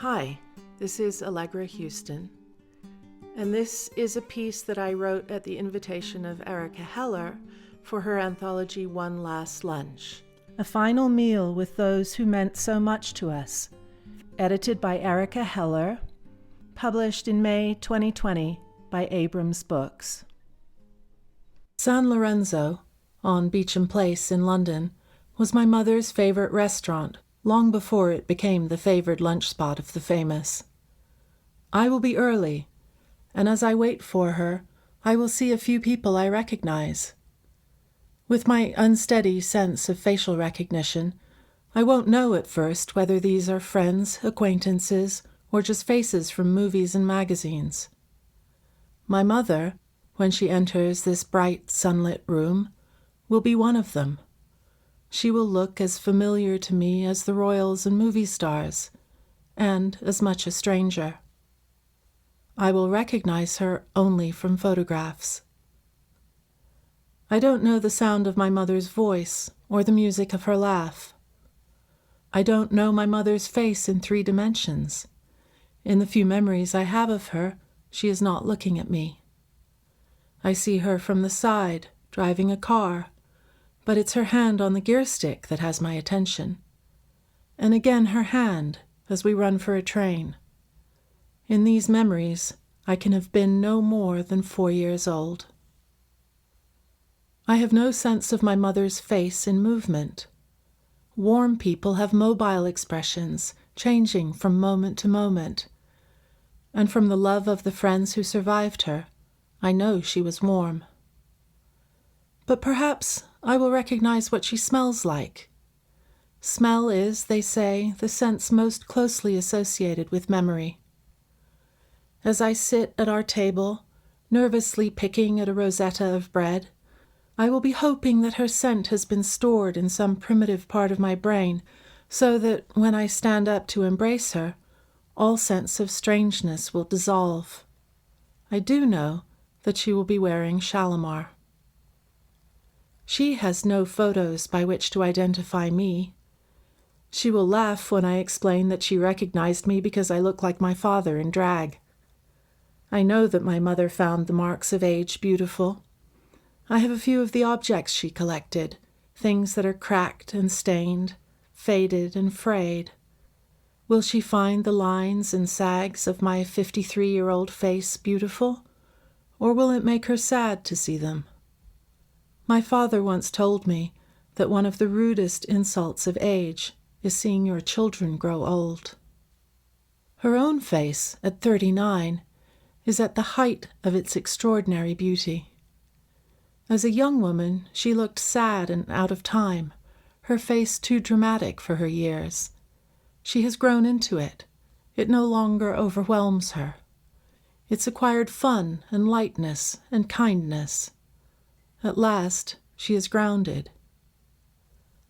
Hi, this is Allegra Huston, and this is a piece that I wrote at the invitation of Erica Heller for her anthology One Last Lunch, a final meal with those who meant so much to us, edited by Erica Heller, published in May 2020 by Abrams Books. San Lorenzo, on Beauchamp Place in London, was my mother's favorite restaurant, long before it became the favored lunch spot of the famous. I will be early, and as I wait for her, I will see a few people I recognize. With my unsteady sense of facial recognition, I won't know at first whether these are friends, acquaintances, or just faces from movies and magazines. My mother, when she enters this bright, sunlit room, will be one of them. She will look as familiar to me as the royals and movie stars, and as much a stranger. I will recognize her only from photographs. I don't know the sound of my mother's voice or the music of her laugh. I don't know my mother's face in 3 dimensions. In the few memories I have of her, she is not looking at me. I see her from the side, driving a car, but it's her hand on the gear stick that has my attention. And again her hand as we run for a train. In these memories, I can have been no more than 4 years old. I have no sense of my mother's face in movement. Warm people have mobile expressions, changing from moment to moment. And from the love of the friends who survived her, I know she was warm. But perhaps I will recognize what she smells like. Smell is, they say, the sense most closely associated with memory. As I sit at our table, nervously picking at a rosetta of bread, I will be hoping that her scent has been stored in some primitive part of my brain, so that when I stand up to embrace her, all sense of strangeness will dissolve. I do know that she will be wearing Shalimar. She has no photos by which to identify me. She will laugh when I explain that she recognized me because I look like my father in drag. I know that my mother found the marks of age beautiful. I have a few of the objects she collected, things that are cracked and stained, faded and frayed. Will she find the lines and sags of my 53-year-old face beautiful, or will it make her sad to see them? My father once told me that one of the rudest insults of age is seeing your children grow old. Her own face, at 39, is at the height of its extraordinary beauty. As a young woman, she looked sad and out of time, her face too dramatic for her years. She has grown into it. It no longer overwhelms her. It's acquired fun and lightness and kindness. At last, she is grounded.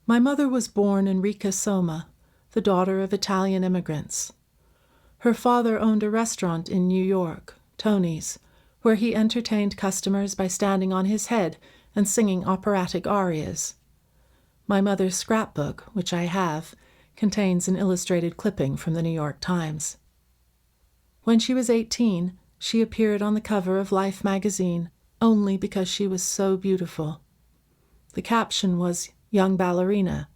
My mother was born Enrica Soma, the daughter of Italian immigrants. Her father owned a restaurant in New York, Tony's, where he entertained customers by standing on his head and singing operatic arias. My mother's scrapbook, which I have, contains an illustrated clipping from the New York Times. When she was 18, she appeared on the cover of Life magazine only because she was so beautiful. The caption was Young Ballerina.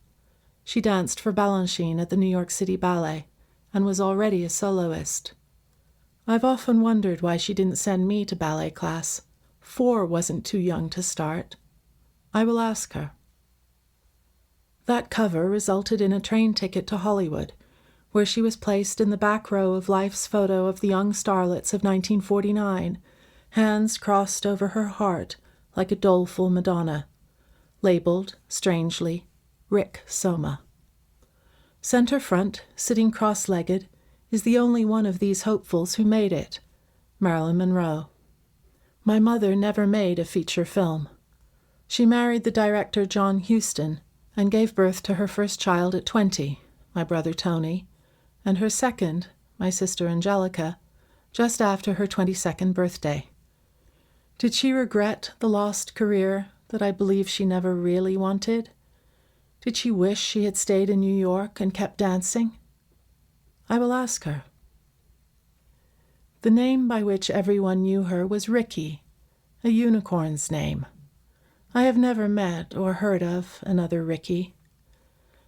She danced for Balanchine at the New York City Ballet and was already a soloist. I've often wondered why she didn't send me to ballet class. 4 wasn't too young to start. I will ask her. That cover resulted in a train ticket to Hollywood, where she was placed in the back row of Life's photo of the young starlets of 1949, hands crossed over her heart like a doleful Madonna, labeled, strangely, Rick Soma. Center front, sitting cross-legged, is the only one of these hopefuls who made it, Marilyn Monroe. My mother never made a feature film. She married the director John Huston and gave birth to her first child at 20, my brother Tony, and her second, my sister Angelica, just after her 22nd birthday. Did she regret the lost career that I believe she never really wanted? Did she wish she had stayed in New York and kept dancing? I will ask her. The name by which everyone knew her was Ricky, a unicorn's name. I have never met or heard of another Ricky.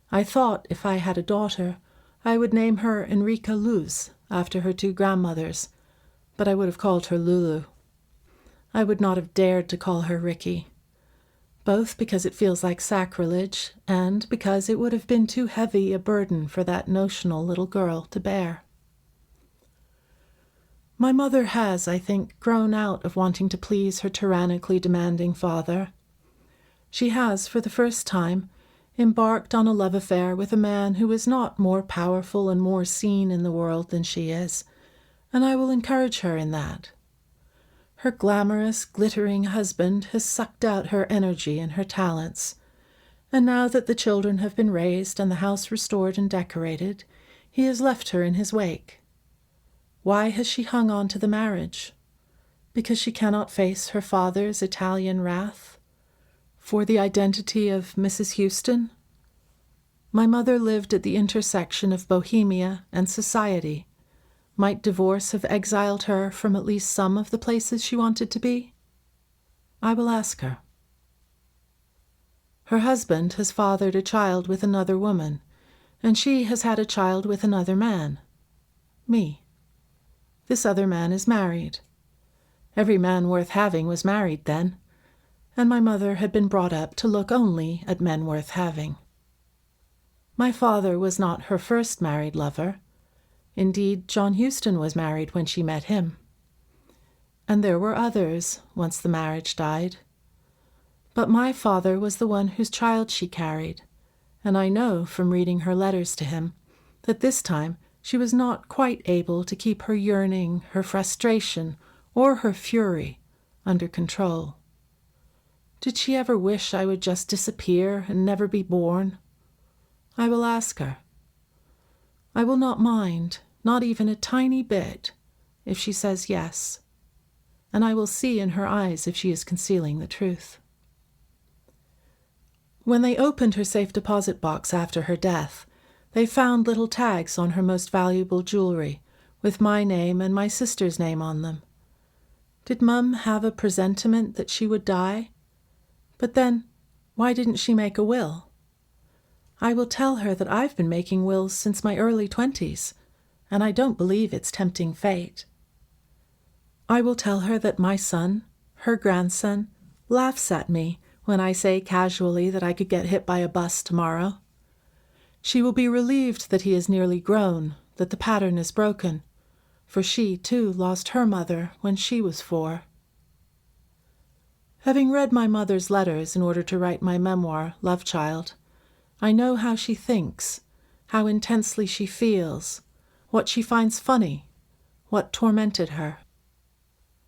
I thought if I had a daughter, I would name her Enrica Luz, after her two grandmothers, but I would have called her Lulu. I would not have dared to call her Ricky, both because it feels like sacrilege and because it would have been too heavy a burden for that notional little girl to bear. My mother has, I think, grown out of wanting to please her tyrannically demanding father. She has, for the first time, embarked on a love affair with a man who is not more powerful and more seen in the world than she is, and I will encourage her in that. Her glamorous, glittering husband has sucked out her energy and her talents, and now that the children have been raised and the house restored and decorated, he has left her in his wake. Why has she hung on to the marriage? Because she cannot face her father's Italian wrath? For the identity of Mrs. Huston? My mother lived at the intersection of Bohemia and society. Might divorce have exiled her from at least some of the places she wanted to be? I will ask her. Her husband has fathered a child with another woman, and she has had a child with another man. Me. This other man is married. Every man worth having was married then, and my mother had been brought up to look only at men worth having. My father was not her first married lover. Indeed, John Huston was married when she met him. And there were others, once the marriage died. But my father was the one whose child she carried, and I know from reading her letters to him that this time she was not quite able to keep her yearning, her frustration, or her fury under control. Did she ever wish I would just disappear and never be born? I will ask her. I will not mind, not even a tiny bit, if she says yes, and I will see in her eyes if she is concealing the truth. When they opened her safe deposit box after her death, they found little tags on her most valuable jewelry, with my name and my sister's name on them. Did Mum have a presentiment that she would die? But then, why didn't she make a will? I will tell her that I've been making wills since my early 20s, and I don't believe it's tempting fate. I will tell her that my son, her grandson, laughs at me when I say casually that I could get hit by a bus tomorrow. She will be relieved that he is nearly grown, that the pattern is broken, for she, too, lost her mother when she was 4. Having read my mother's letters in order to write my memoir, Love Child, I know how she thinks, how intensely she feels, what she finds funny, what tormented her.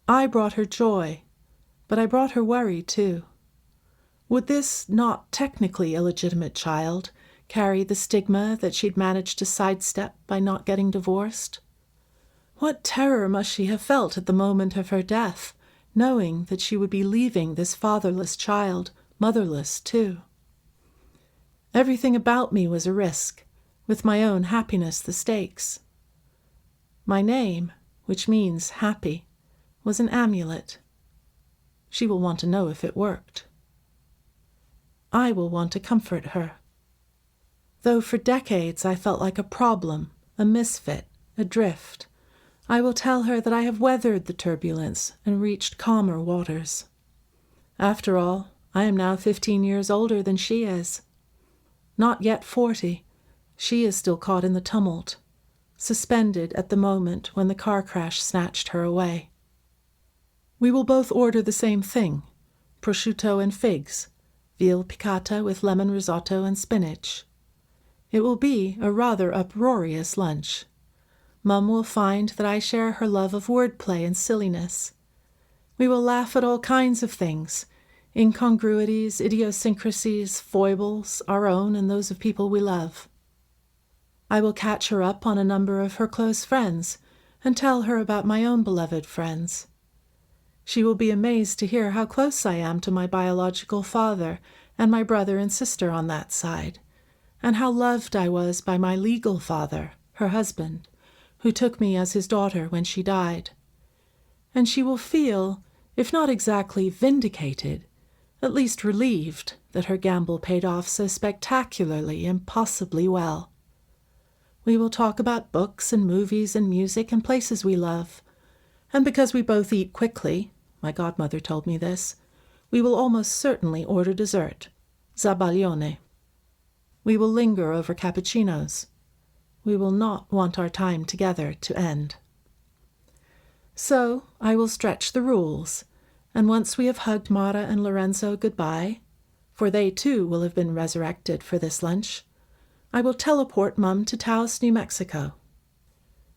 I brought her joy, but I brought her worry, too. Would this not technically illegitimate child carry the stigma that she'd managed to sidestep by not getting divorced? What terror must she have felt at the moment of her death, knowing that she would be leaving this fatherless child, motherless too? Everything about me was a risk, with my own happiness the stakes. My name, which means happy, was an amulet. She will want to know if it worked. I will want to comfort her. Though for decades I felt like a problem, a misfit, adrift, I will tell her that I have weathered the turbulence and reached calmer waters. After all, I am now 15 years older than she is. Not yet 40, she is still caught in the tumult, suspended at the moment when the car crash snatched her away. We will both order the same thing, prosciutto and figs, veal piccata with lemon risotto and spinach. It will be a rather uproarious lunch. Mum will find that I share her love of wordplay and silliness. We will laugh at all kinds of things, incongruities, idiosyncrasies, foibles, our own and those of people we love. I will catch her up on a number of her close friends and tell her about my own beloved friends. She will be amazed to hear how close I am to my biological father and my brother and sister on that side, and how loved I was by my legal father, her husband, who took me as his daughter when she died. And she will feel, if not exactly vindicated, at least relieved that her gamble paid off so spectacularly, impossibly well. We will talk about books and movies and music and places we love. And because we both eat quickly, my godmother told me this, we will almost certainly order dessert, zabaglione. We will linger over cappuccinos. We will not want our time together to end. So I will stretch the rules, and once we have hugged Mara and Lorenzo goodbye, for they too will have been resurrected for this lunch, I will teleport Mum to Taos, New Mexico.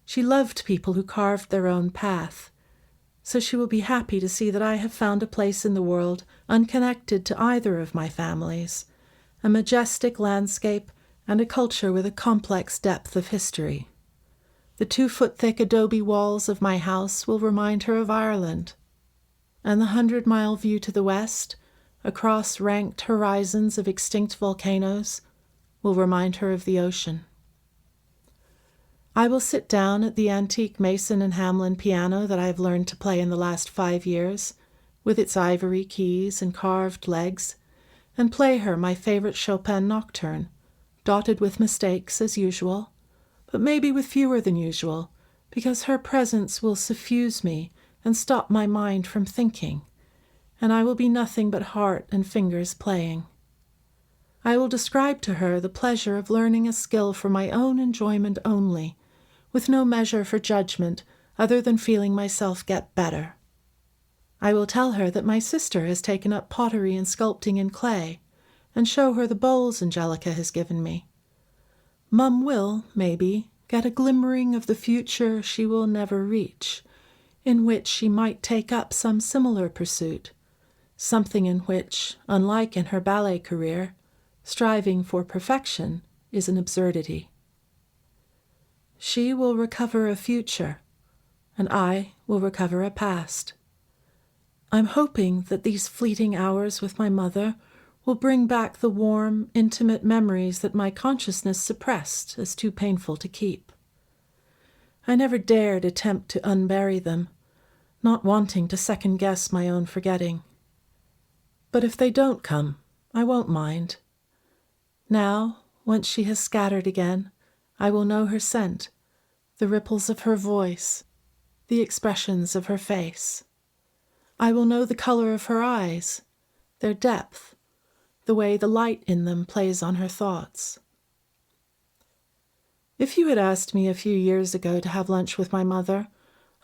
She loved people who carved their own path, so she will be happy to see that I have found a place in the world unconnected to either of my families, a majestic landscape and a culture with a complex depth of history. The 2-foot-thick adobe walls of my house will remind her of Ireland, and the 100-mile view to the west, across ranked horizons of extinct volcanoes, will remind her of the ocean. I will sit down at the antique Mason and Hamlin piano that I have learned to play in the last 5 years, with its ivory keys and carved legs, and play her my favorite Chopin nocturne, dotted with mistakes as usual, but maybe with fewer than usual, because her presence will suffuse me and stop my mind from thinking, and I will be nothing but heart and fingers playing. I will describe to her the pleasure of learning a skill for my own enjoyment only, with no measure for judgment other than feeling myself get better. I will tell her that my sister has taken up pottery and sculpting in clay, and show her the bowls Angelica has given me. Mum will, maybe, get a glimmering of the future she will never reach, in which she might take up some similar pursuit, something in which, unlike in her ballet career, striving for perfection is an absurdity. She will recover a future, and I will recover a past. I'm hoping that these fleeting hours with my mother will bring back the warm, intimate memories that my consciousness suppressed as too painful to keep. I never dared attempt to unbury them, not wanting to second-guess my own forgetting. But if they don't come, I won't mind. Now, once she has scattered again, I will know her scent, the ripples of her voice, the expressions of her face. I will know the color of her eyes, their depth, the way the light in them plays on her thoughts. If you had asked me a few years ago to have lunch with my mother,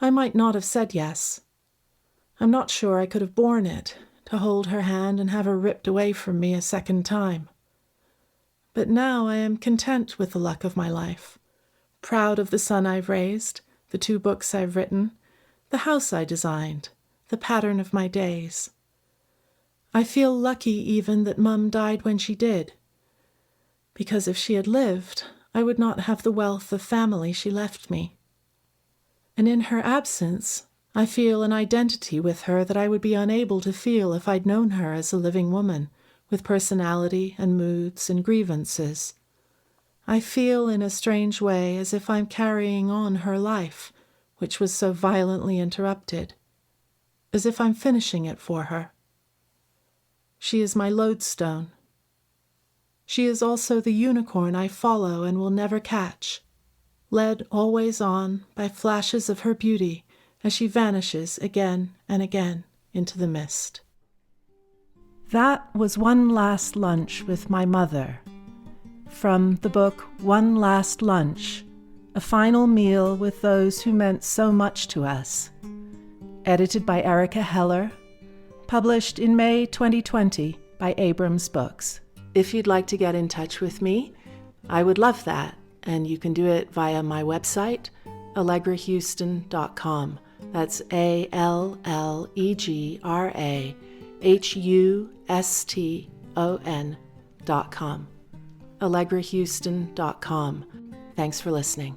I might not have said yes. I'm not sure I could have borne it, to hold her hand and have her ripped away from me a second time. But now I am content with the luck of my life, proud of the son I've raised, the 2 books I've written, the house I designed, the pattern of my days. I feel lucky even that Mum died when she did, because if she had lived, I would not have the wealth of family she left me. And in her absence, I feel an identity with her that I would be unable to feel if I'd known her as a living woman, with personality and moods and grievances. I feel in a strange way as if I'm carrying on her life, which was so violently interrupted, as if I'm finishing it for her. She is my lodestone. She is also the unicorn I follow and will never catch, led always on by flashes of her beauty as she vanishes again and again into the mist. That was One Last Lunch with My Mother, from the book One Last Lunch, A Final Meal with Those Who Meant So Much to Us, edited by Erica Heller, published in May 2020 by Abrams Books. If you'd like to get in touch with me, I would love that, and you can do it via my website, allegrahuston.com. That's ALlegrahuston.com. allegrahuston.com. Thanks for listening.